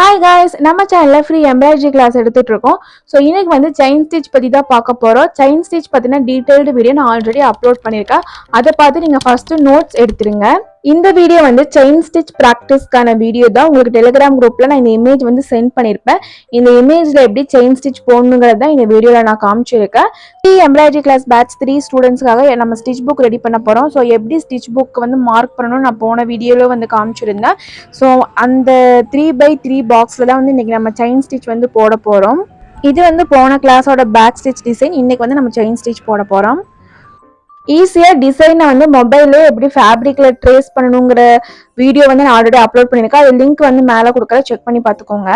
Hi guys, நம்ம சேனல்ல free embroidery class எடுத்துட்டு இருக்கோம். ஸோ இன்னைக்கு வந்து செயின் ஸ்டிச் பத்தி தான் பார்க்க போறோம். செயின் ஸ்டிச் பத்தின டீடைல்டு வீடியோ நான் ஆல்ரெடி அப்லோட் பண்ணியிருக்கேன். அதை பார்த்து நீங்க ஃபர்ஸ்ட் நோட்ஸ் எடுத்துருங்க. இந்த வீடியோ வந்து செயின் ஸ்டிச் ப்ராக்டிஸ்க்கான வீடியோ தான். உங்களுக்கு டெலிகிராம் குரூப்ல நான் இந்த இமேஜ் வந்து சென்ட் பண்ணியிருப்பேன். இந்த இமேஜ்ல எப்படி செயின் ஸ்டிச் போடணுங்கிறது தான் இந்த வீடியோவில் நான் காமிச்சிருக்கேன். ஃப்ரீ எம்ப்ராய்டரி கிளாஸ் பேட்ச் 3 ஸ்டூடெண்ட்ஸ்க்காக நம்ம ஸ்டிச் புக் ரெடி பண்ண போறோம். ஸோ எப்படி ஸ்டிச் புக் வந்து மார்க் பண்ணணும்னு நான் போன வீடியோவில் வந்து காமிச்சிருந்தேன். ஸோ அந்த 3x3 பாக்ஸில் தான் வந்து இன்றைக்கி நம்ம செயின் ஸ்டிச் வந்து போட போகிறோம். இது வந்து போன கிளாஸோட பேக் ஸ்டிச் டிசைன். இன்றைக்கி வந்து நம்ம செயின் ஸ்டிச் போட போகிறோம். ஈஸியாக டிசைனை வந்து மொபைல்லே எப்படி ஃபேப்ரிக்கில் ட்ரேஸ் பண்ணணுங்கிற வீடியோ வந்து நான் ஆல்ரெடி அப்லோட் பண்ணியிருக்கேன். அது லிங்க் வந்து மேலே கொடுக்குறேன், செக் பண்ணி பார்த்துக்கோங்க.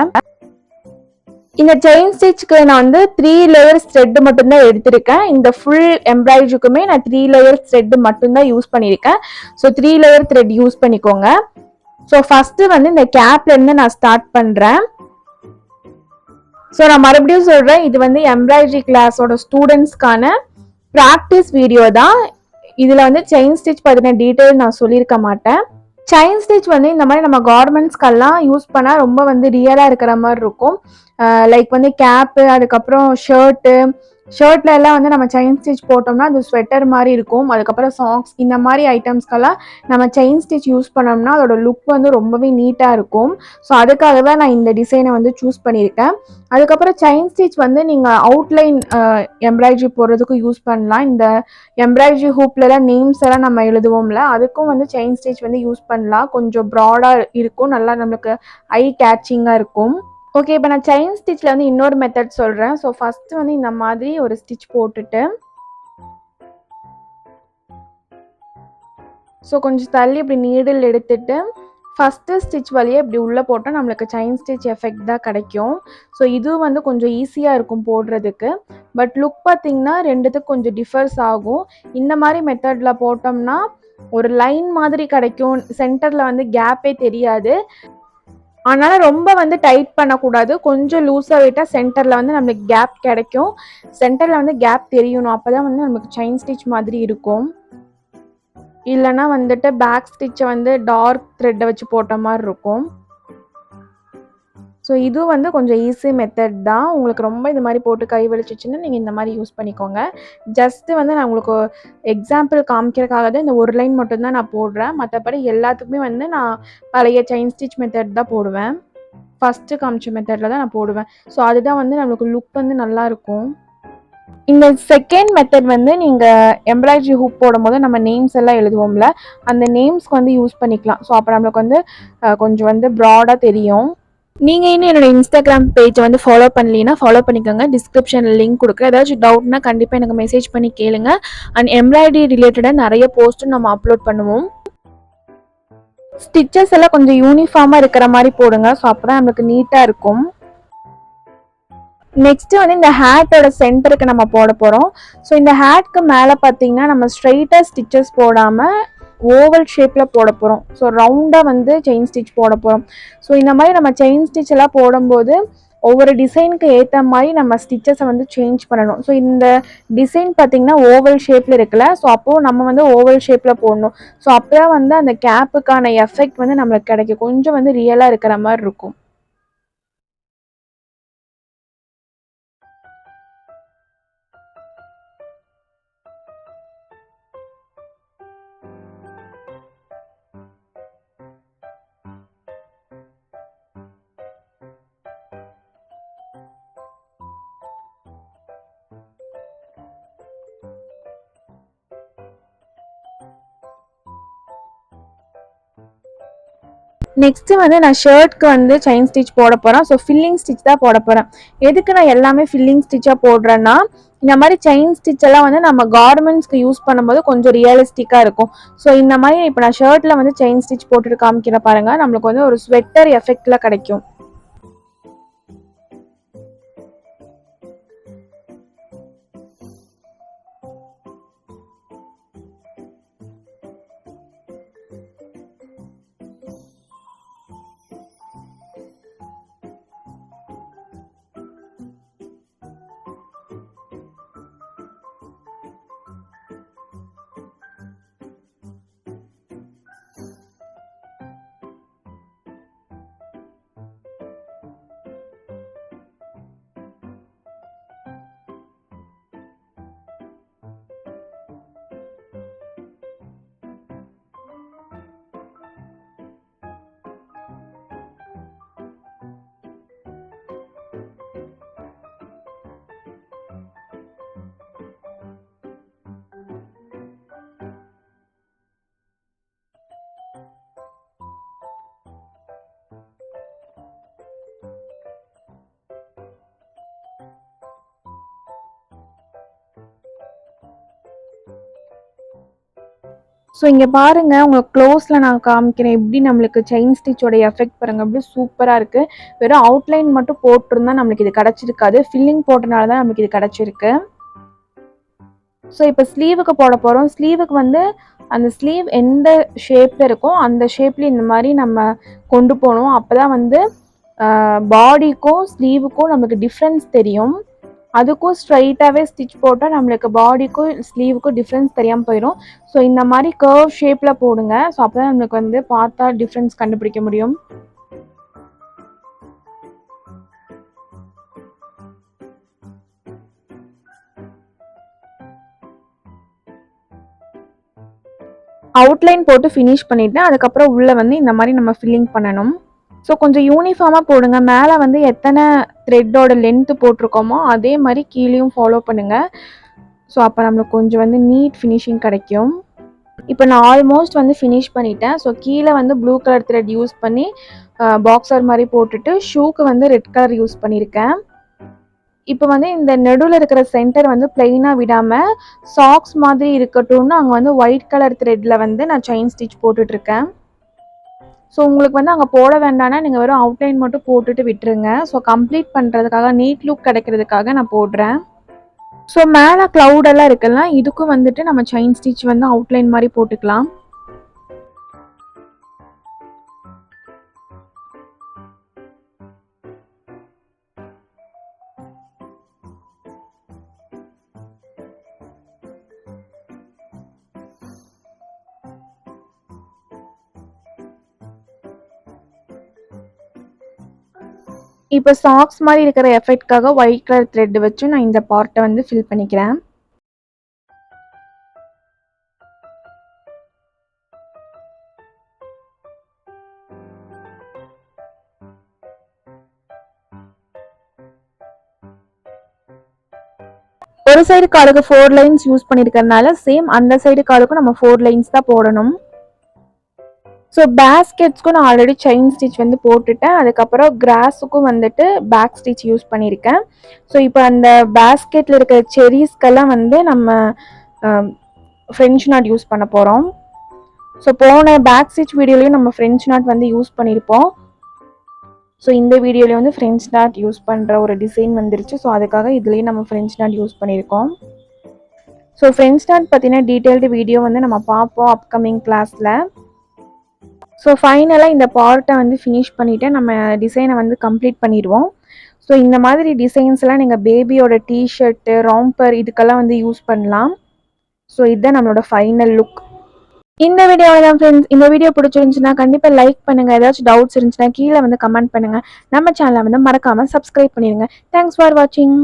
இந்த செயின் ஸ்டிச்சுக்கு நான் வந்து 3 லேயர்ஸ் த்ரெட் மட்டும்தான் எடுத்திருக்கேன். இந்த ஃபுல் எம்ப்ராய்டரிக்குமே நான் 3 லேயர்ஸ் த்ரெட் மட்டும்தான் யூஸ் பண்ணியிருக்கேன். ஸோ 3 லேயர் த்ரெட் யூஸ் பண்ணிக்கோங்க. ஸோ ஃபஸ்ட்டு வந்து இந்த கேப்லேருந்து நான் ஸ்டார்ட் பண்ணுறேன். ஸோ நான் மறுபடியும் சொல்கிறேன், இது வந்து எம்ப்ராய்டரி கிளாஸோட ஸ்டூடெண்ட்ஸ்க்கான ப்ராக்டிஸ் வீடியோ தான். இதில் வந்து செயின் ஸ்டிச் பற்றின டீட்டெயில் நான் சொல்லியிருக்க மாட்டேன். செயின் ஸ்டிச் வந்து இந்த மாதிரி நம்ம கார்மெண்ட்ஸ்க்கெல்லாம் யூஸ் பண்ணால் ரொம்ப வந்து ரியலாக இருக்கிற மாதிரி இருக்கும். லைக் வந்து கேப்பு, அதுக்கப்புறம் ஷர்ட்ல எல்லாம் வந்து நம்ம செயின் ஸ்டிச் போட்டோம்னா அது ஸ்வெட்டர் மாதிரி இருக்கும். அதுக்கப்புறம் சாக்ஸ், இந்த மாதிரி ஐட்டம்ஸ்க்கெல்லாம் நம்ம செயின் ஸ்டிச் யூஸ் பண்ணோம்னா அதோட லுக் வந்து ரொம்பவே நீட்டாக இருக்கும். ஸோ அதுக்காக தான் நான் இந்த டிசைனை வந்து சூஸ் பண்ணியிருக்கேன். அதுக்கப்புறம் செயின் ஸ்டிச் வந்து நீங்கள் அவுட்லைன் எம்ப்ராய்டரி போடுறதுக்கும் யூஸ் பண்ணலாம். இந்த எம்ப்ராய்டரி ஹூப்லலாம் நேம்ஸ் எல்லாம் நம்ம எழுதுவோம்ல, அதுக்கும் வந்து செயின் ஸ்டிச் வந்து யூஸ் பண்ணலாம். கொஞ்சம் ப்ராடாக இருக்கும், நல்லா நம்மளுக்கு ஐ கேட்சிங்காக இருக்கும். ஓகே, இப்போ நான் செயின் ஸ்டிச்சில் வந்து இன்னொரு மெத்தட் சொல்கிறேன். ஸோ ஃபஸ்ட்டு வந்து இந்த மாதிரி ஒரு ஸ்டிச் போட்டுட்டு, ஸோ கொஞ்சம் தள்ளி இப்படி நீடில் எடுத்துட்டு ஃபஸ்ட்டு ஸ்டிச் வழியே இப்படி உள்ளே போட்டால் நம்மளுக்கு செயின் ஸ்டிச் எஃபெக்ட் தான் கிடைக்கும். ஸோ இது வந்து கொஞ்சம் ஈஸியாக இருக்கும் போடுறதுக்கு. பட் லுக் பார்த்திங்கன்னா ரெண்டுத்துக்கு கொஞ்சம் டிஃபர்ஸ் ஆகும். இந்த மாதிரி மெத்தடில் போட்டோம்னா ஒரு லைன் மாதிரி கிடைக்கும், சென்டரில் வந்து கேப்பே தெரியாது. அதனால் ரொம்ப வந்து டைட் பண்ணக்கூடாது, கொஞ்சம் லூஸாக விட்டால் சென்டரில் வந்து நம்மளுக்கு கேப் கிடைக்கும். சென்டரில் வந்து கேப் தெரியணும், அப்போ தான் வந்து நமக்கு செயின் ஸ்டிச் மாதிரி இருக்கும். இல்லைனா வந்துட்டு பேக் ஸ்டிச்சை வந்து டார்க் த்ரெட்டை வச்சு போட்ட மாதிரி இருக்கும். ஸோ இது வந்து கொஞ்சம் ஈஸி மெத்தட் தான். உங்களுக்கு ரொம்ப இது மாதிரி போட்டு கை வலிச்சிச்சின்னா நீங்கள் இந்த மாதிரி யூஸ் பண்ணிக்கோங்க. ஜஸ்ட்டு வந்து நான் உங்களுக்கு எக்ஸாம்பிள் காமிக்கிறதுக்காக தான் இந்த ஒரு லைன் மட்டும்தான் நான் போடுறேன். மற்றபடி எல்லாத்துக்குமே வந்து நான் பழைய செயின் ஸ்டிச் மெத்தட் தான் போடுவேன். ஃபஸ்ட்டு காமிச்ச மெத்தடில் தான் நான் போடுவேன். ஸோ அதுதான் வந்து நம்மளுக்கு லுக் வந்து நல்லாயிருக்கும். இந்த செகண்ட் மெத்தட் வந்து நீங்கள் எம்ப்ராய்டரி ஹூப் போடும்போது நம்ம நேம்ஸ் எல்லாம் எழுதுவோம்ல, அந்த நேம்ஸ்க்கு வந்து யூஸ் பண்ணிக்கலாம். ஸோ அப்போ நம்மளுக்கு வந்து கொஞ்சம் வந்து ப்ராடாக தெரியும். நீங்கள் இன்னும் என்னோட இன்ஸ்டாகிராம் பேஜை வந்து ஃபாலோ பண்ணலீன்னா ஃபாலோ பண்ணிக்கோங்க. டிஸ்கிரிப்ஷனில் லிங்க் கொடுக்குறேன். ஏதாச்சும் டவுட்னா கண்டிப்பாக எனக்கு மெசேஜ் பண்ணி கேளுங்க. அண்ட் எம்ப்ராய்டரி ரிலேட்டடாக நிறைய போஸ்ட்டும் நம்ம அப்லோட் பண்ணுவோம். ஸ்டிச்சஸ் எல்லாம் கொஞ்சம் யூனிஃபார்மாக இருக்கிற மாதிரி போடுங்க. ஸோ அப்போ தான் நம்மளுக்கு நீட்டாக இருக்கும். நெக்ஸ்ட்டு வந்து இந்த ஹேட்டோட சென்டருக்கு நம்ம போட போகிறோம். ஸோ இந்த ஹேட்க்கு மேலே பார்த்தீங்கன்னா நம்ம ஸ்ட்ரைட்டாக ஸ்டிச்சஸ் போடாமல் ஓவல் ஷேப்பில் போட போகிறோம். ஸோ ரவுண்டாக வந்து செயின் ஸ்டிச் போட போகிறோம். ஸோ இந்த மாதிரி நம்ம செயின் ஸ்டிச் எல்லாம் போடும்போது ஒவ்வொரு டிசைனுக்கு ஏற்ற மாதிரி நம்ம ஸ்டிச்சஸை வந்து சேஞ்ச் பண்ணணும். ஸோ இந்த டிசைன் பார்த்திங்கன்னா ஓவல் ஷேப்பில் இருக்குல்ல, ஸோ அப்போது நம்ம வந்து ஓவல் ஷேப்பில் போடணும். ஸோ அப்போ தான் வந்து அந்த கேப்புக்கான எஃபெக்ட் வந்து நம்மளுக்கு கிடைக்கும், கொஞ்சம் வந்து ரியலாக இருக்கிற மாதிரி இருக்கும். நெக்ஸ்ட்டு வந்து நான் ஷர்ட்க்கு வந்து செயின் ஸ்டிச் போட போகிறேன். ஸோ ஃபில்லிங் ஸ்டிச் தான் போட போகிறேன். எதுக்கு நான் எல்லாமே ஃபில்லிங் ஸ்டிச்சாக போடுறேன்னா, இந்த மாதிரி செயின் ஸ்டிச் எல்லாம் வந்து நம்ம கார்மெண்ட்ஸ்க்கு யூஸ் பண்ணும்போது கொஞ்சம் ரியலிஸ்டிக்காக இருக்கும். ஸோ இந்த மாதிரி இப்போ நான் ஷர்ட்டில் வந்து செயின் ஸ்டிச் போட்டுட்டு காமிக்கிறேன் பாருங்கள், நம்மளுக்கு வந்து ஒரு ஸ்வெட்டர் எஃபெக்டில் கிடைக்கும். ஸோ இங்கே பாருங்கள், உங்களுக்கு க்ளோஸில் நான் காமிக்கிறேன் எப்படி நம்மளுக்கு செயின் ஸ்டிச்சோட எஃபெக்ட் பாருங்கள், அப்படியே சூப்பராக இருக்குது. வெறும் அவுட்லைன் மட்டும் போட்டிருந்தா நம்மளுக்கு இது கிடச்சிருக்காது, ஃபில்லிங் போட்டனால தான் நம்மளுக்கு இது கிடச்சிருக்கு. ஸோ இப்போ ஸ்லீவுக்கு போட போகிறோம். ஸ்லீவுக்கு வந்து அந்த ஸ்லீவ் எந்த ஷேப்பில் இருக்கோ அந்த ஷேப்லேயும் இந்த மாதிரி நம்ம கொண்டு போகணும். அப்போ தான் வந்து பாடிக்கும் ஸ்லீவுக்கும் நம்மளுக்கு டிஃப்ரென்ஸ் தெரியும். அதுக்கும் ஸ்ட்ரைட்டாகவே ஸ்டிச் போட்டால் நம்மளுக்கு பாடிக்கும் ஸ்லீவுக்கும் டிஃப்ரென்ஸ் தெரியாமல் போயிடும். ஸோ இந்த மாதிரி கர்வ் ஷேப்பில் போடுங்க. ஸோ அப்போ தான் நம்மளுக்கு வந்து பார்த்தா டிஃப்ரென்ஸ் கண்டுபிடிக்க முடியும். அவுட்லைன் போட்டு ஃபினிஷ் பண்ணிவிட்டேன். அதுக்கப்புறம் உள்ளே வந்து இந்த மாதிரி நம்ம ஃபில்லிங் பண்ணணும். ஸோ கொஞ்சம் யூனிஃபார்மாக போடுங்க. மேலே வந்து எத்தனை த்ரெட்டோட லென்த்து போட்டிருக்கோமோ அதே மாதிரி கீழேயும் ஃபாலோ பண்ணுங்கள். ஸோ அப்போ நம்மளுக்கு கொஞ்சம் வந்து நீட் ஃபினிஷிங் கிடைக்கும். இப்போ நான் ஆல்மோஸ்ட் வந்து ஃபினிஷ் பண்ணிட்டேன். ஸோ கீழே வந்து ப்ளூ கலர் த்ரெட் யூஸ் பண்ணி பாக்ஸர் மாதிரி போட்டுட்டு ஷூக்கு வந்து ரெட் கலர் யூஸ் பண்ணியிருக்கேன். இப்போ வந்து இந்த நடுவில் இருக்கிற சென்டர் வந்து பிளெயினாக விடாமல் சாக்ஸ் மாதிரி இருக்கட்டும்னு அங்கே வந்து ஒயிட் கலர் த்ரெட்டில் வந்து நான் செயின் ஸ்டிச் போட்டுட்ருக்கேன். ஸோ உங்களுக்கு வந்து அங்கே போட வேண்டாம்னா நீங்கள் வெறும் அவுட்லைன் மட்டும் போட்டுட்டு விட்டுருங்க. ஸோ கம்ப்ளீட் பண்ணுறதுக்காக நீட் லுக் கிடைக்கிறதுக்காக நான் போடுறேன். ஸோ மேலே க்ளவுடெல்லாம் இருக்குல்ல, இதுக்கும் வந்துட்டு நம்ம செயின் ஸ்டிச் வந்து அவுட்லைன் மாதிரி போட்டுக்கலாம். இப்போ சாக்ஸ் மாதிரி இருக்கிற எஃபெக்ட்காக ஒயிட் கலர் த்ரெட் வச்சு நான் இந்த பார்ட்டை வந்து ஃபில் பண்ணிக்கிறேன். ஒரு சைடு காலுக்கு 4 லைன்ஸ் யூஸ் பண்ணியிருக்கிறதுனால சேம் அந்த சைடு காலுக்கும் நம்ம 4 லைன்ஸ் தான் போடணும். ஸோ பேஸ்கெட்ஸ்க்கும் நான் ஆல்ரெடி செயின் ஸ்டிச் வந்து போட்டுட்டேன். அதுக்கப்புறம் கிராஸுக்கும் வந்துட்டு பேக் ஸ்டிச் யூஸ் பண்ணியிருக்கேன். ஸோ இப்போ அந்த பேஸ்கெட்டில் இருக்கிற செரீஸ்க்கெல்லாம் வந்து நம்ம ஃப்ரெஞ்ச் நாட் யூஸ் பண்ண போகிறோம். ஸோ போன பேக் ஸ்டிச் வீடியோலையும் நம்ம ஃப்ரெஞ்ச் நாட் வந்து யூஸ் பண்ணியிருப்போம். ஸோ இந்த வீடியோவில் வந்து ஃப்ரெஞ்ச் நாட் யூஸ் பண்ணுற ஒரு டிசைன் வந்துருச்சு. ஸோ அதுக்காக இதுலேயும் நம்ம ஃப்ரெஞ்ச் நாட் யூஸ் பண்ணியிருக்கோம். ஸோ ஃப்ரெஞ்ச் நாட் பற்றின டீட்டெயில்டு வீடியோ வந்து நம்ம பார்ப்போம் அப்கமிங் கிளாஸில். ஸோ ஃபைனலாக இந்த பார்ட்டை வந்து ஃபினிஷ் பண்ணிவிட்டு நம்ம டிசைனை வந்து கம்ப்ளீட் பண்ணிடுவோம். ஸோ இந்த மாதிரி டிசைன்ஸ்லாம் நீங்கள் பேபியோட டிஷர்ட்டு ராம்பர் இதுக்கெல்லாம் வந்து யூஸ் பண்ணலாம். ஸோ இதுதான் நம்மளோட ஃபைனல் லுக். இந்த வீடியோவில் தான் ஃப்ரெண்ட்ஸ். இந்த வீடியோ பிடிச்சிருந்துச்சுன்னா கண்டிப்பாக லைக் பண்ணுங்கள். ஏதாச்சும் டவுட்ஸ் இருந்துச்சுன்னா கீழே வந்து கமெண்ட் பண்ணுங்கள். நம்ம சேனலை வந்து மறக்காமல் சப்ஸ்கிரைப் பண்ணிடுங்க. தேங்க்ஸ் ஃபார் வாட்சிங்.